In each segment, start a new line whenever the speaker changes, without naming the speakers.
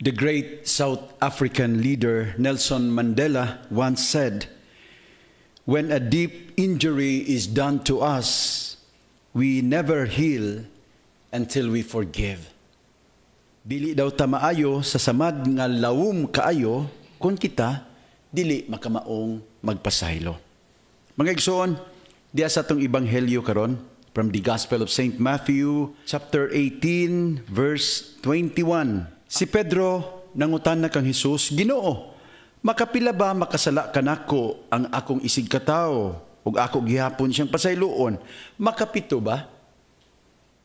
The great South African leader Nelson Mandela once said, "When a deep injury is done to us, we never heal until we forgive." Dili daw ta maayo sa samad nga lawom kaayo kung kita dili makamaong magpasaylo. Mga igsoon, diya sa atong ebanghelyo karon from the Gospel of St. Matthew, chapter 18, verse 21. Si Pedro nangutan na kang Hesus, "Ginoo, makapila ba makasala kanako ang akong isig katao ug ako gihapon siyang pasayloon? Makapito ba?"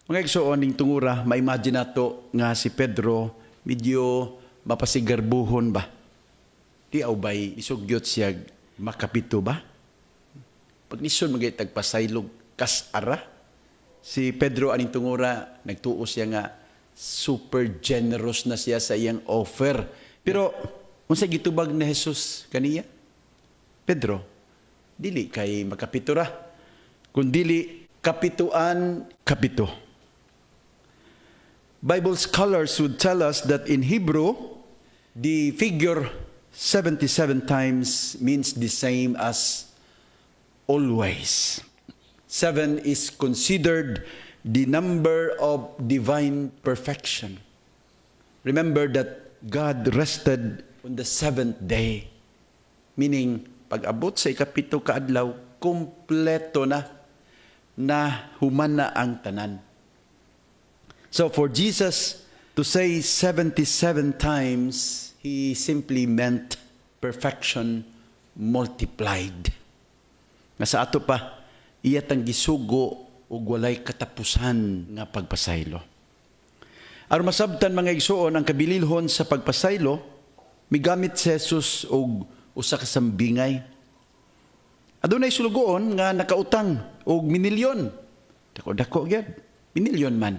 Mga igsoon ning tungura, ma-imagine nato nga si Pedro medyo mapasigarbuhon ba? Di aw-bay isugyot siya makapito ba? Pag lison magay tagpasaylog kas ara. Si Pedro aning tungura nagtuo siya nga super generous na siya sa iyang offer. Pero unsa gitubag na Jesus kaniya? Pedro, dili kay makapito ra, kundili kapituan kapito. Bible scholars would tell us that in Hebrew, the figure 77 times means the same as always. 7 is considered the number of divine perfection. Remember that God rested on the 7th day. Meaning, pag-abot sa ikapito kaadlaw, kompleto na human na ang tanan. So for Jesus to say 77 times, He simply meant perfection multiplied. Nga sa ato pa, iyatang gisugo ug walay katapusan nga pagpasaylo. Aron masabtan mga igsoon ang kabililhon sa pagpasaylo, migamit si Jesus og usa ka sambingay. Adunay sulugoon nga nakautang og minilyon. Dako gyud, minilyon man.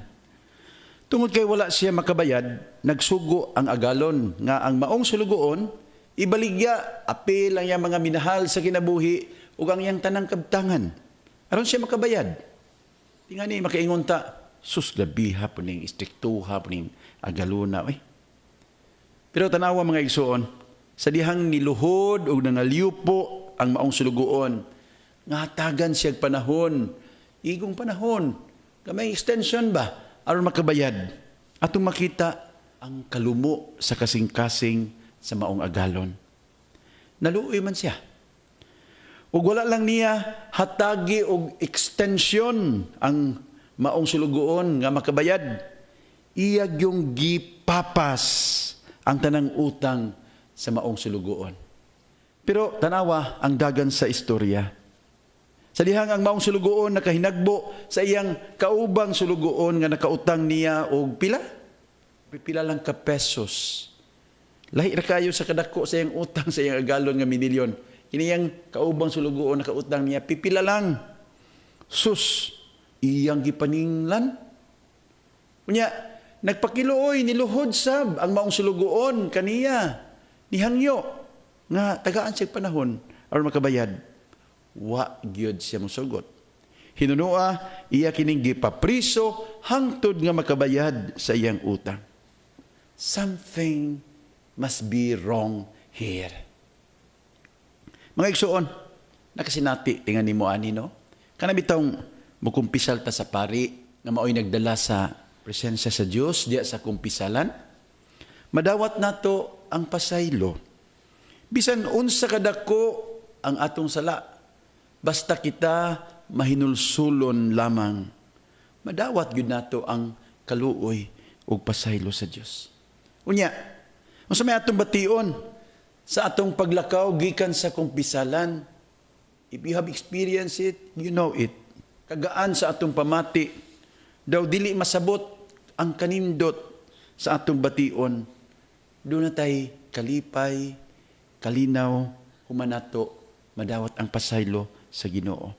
Tungod kay wala siya makabayad, nagsugo ang agalon nga ang maong sulugoon ibaligya apil ang iyang mga minahal sa kinabuhi ug ang iyang tanang kabtangan. Aron siya makabayad. Tingani makaingon ta, sus gabiha po ning istriktuha po ning agaluna. Pero tanawa mga igsoon, sa dihang niluhod o nangalyupo ang maong sulugoon, ngatagan siya panahon, igong panahon, kamay extension ba, aron makabayad. Atong makita ang kalumo sa kasing-kasing sa maong agalon. Naluoy man siya. Ug wala lang niya hatagi og extension ang maong sulugoon nga makabayad. Iyag yung gipapas ang tanang utang sa maong sulugoon. Pero tanawa ang dagan sa istorya. Sa dihang ang maong sulugoon nakahinagbo sa iyang kaubang sulugoon nga nakautang niya og pila? Pila lang ka pesos. Lahi ra kayo sa kadako sa iyang utang sa iyang agalon nga minilyon. Iniyang kaubang sulugoon nakautang niya, pipila lang. Sus, iyang gipaninglan. Kunya, nagpakiluoy, niluhod sab ang maong sulugoon kaniya. Nihangyo, nga tagaan siya panahon, aron makabayad. Wa gyud siya mosugot. Hinunua, iya kining gipapriso, hangtod nga makabayad sa iyang utang. Something must be wrong here. Mga igsoon, nakasinati, tingan ni mo ani, no? Kanabitang mukumpisal ta sa pari, na mao'y nagdala sa presensya sa Diyos, diya sa kumpisalan. Madawat nato ang pasaylo. Bisan unsa kadako ang atong sala, basta kita mahinulsulon lamang. Madawat gyud nato ang kaluoy ug pasaylo sa Dios. Unya, unsa may atong bation sa atong paglakaw gikan sa kumpisalan? If you have experienced it, you know it. Kagaan sa atong pamati, daw dili masabot ang kanindot sa atong bation. Doon na tay kalipay, kalinaw, humanato, madawat ang pasaylo sa Ginoo.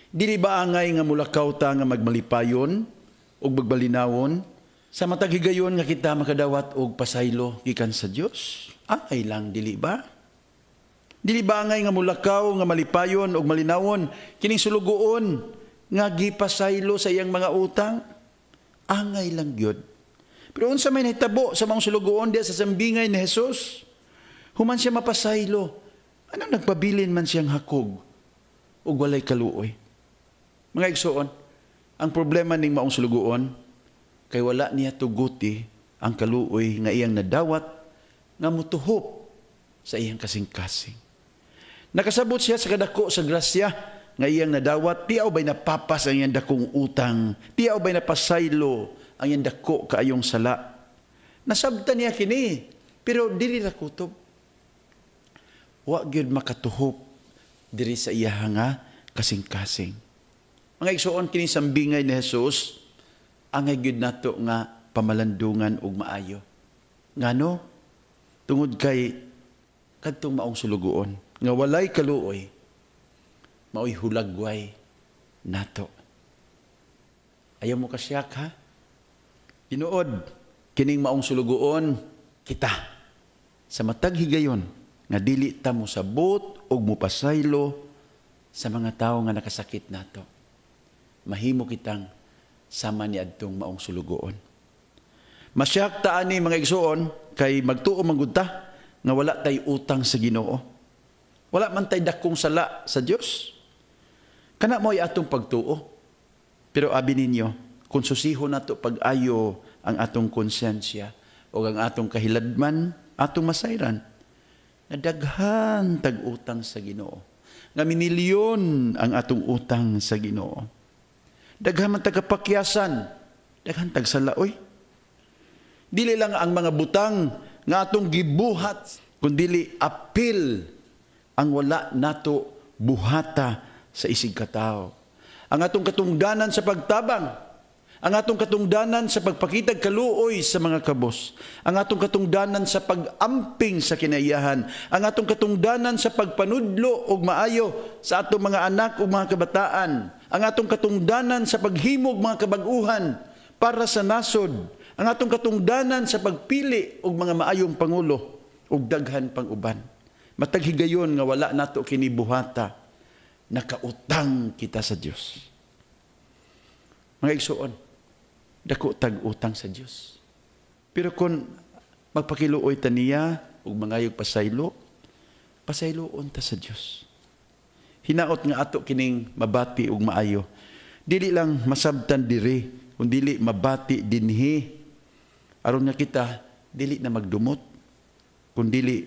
Dili ba angay nga mulakaw ta nga magmalipayon o magbalinawon, sa matag higayon nga kita makadawat og pasaylo gikan sa Dios? Ay lang, dili ba? Dili ba angay nga mulakaw nga malipayon og malinawon kining sulugoon nga gipasaylo sa iyang mga utang? Angay lang gyud. Pero unsa may nahitabo sa maong sulugoon diya sa sambingay ni Jesus, human siya mapasaylo. Anong nagpabilin man siyang hakog o walay kaluoy? Mga igsoon, ang problema ning maong sulugoon, kay wala niya tuguti ang kaluoy nga iyang nadawat nga mutuhop sa iyang kasing-kasing. Nakasabot siya sa kadako sa grasya nga iyang nadawat, tiyaw ba'y napapas ang iyang dakong utang, tiyaw ba'y napasaylo ang iyang dako kaayong sala. Nasabtan niya kini, pero dili ra kutob. Wa gyud makatuhop diri sa iya nga kasing-kasing. Mga igsoon, kini sambingay ni Jesus, angay gyud nato nga pamalandungan og maayo. Ngano? Tungod kay kadtong maong sulugoon nga walay kaluoy, maoy hulagway nato. Ayaw mo kasyak ha? Tinuod kining maong sulugoon kita sa matag higayon nga dili ta mo sabot og mupasaylo sa mga tawo nga nakasakit nato. Mahimo kitang sama ni adtong maong sulugoon. Masyak ta ani mga igsoon kay magtuo man gud ta nga wala tay utang sa Ginoo. Wala man tay dakong sala sa Dios. Kana mo'y atong pagtuo. Pero abi ninyo, kung susiho nato pag-ayo ang atong konsensya o ang atong kahiladman, atong masayran, na daghan tag-utang sa Ginoo. Nga minilyon ang atong utang sa Ginoo. Daghan man tagapakyasan, daghan tagsalaoy. Dili lang ang mga butang nga atong gibuhat, kundili apil ang wala nato buhata sa isig katao. Ang atong katungdanan sa pagtabang, ang atong katungdanan sa pagpakitag kaluoy sa mga kabos, ang atong katungdanan sa pag-amping sa kinaiyahan, ang atong katungdanan sa pagpanudlo og maayo sa atong mga anak ug mga kabataan, ang atong katungdanan sa paghimog mga kabag-uhan para sa nasod, ang atong katungdanan sa pagpili og mga maayong pangulo ug daghan pang uban. Matag higayon nga wala nato kini buhata, nakautang kita sa Dios. Mga igsoon, dako tag utang sa Dios. Pero kung magpakiluoy ta niya ug mangayog pasaylo, pasayloon ta sa Dios. Hinaot nga ato kining mabati ug maayo. Dili lang masabtan diri, kun dili mabati dinhi. Aron nga kita dili na magdumot, kun dili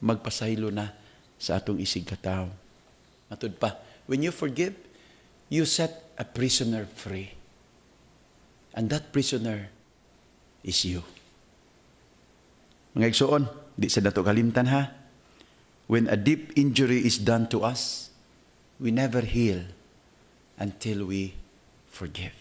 magpasaylo na sa atong isig katao. Matud pa, when you forgive, you set a prisoner free. And that prisoner is you. Mga igsoon, di sa dato kalimtan ha. When a deep injury is done to us, we never heal until we forgive.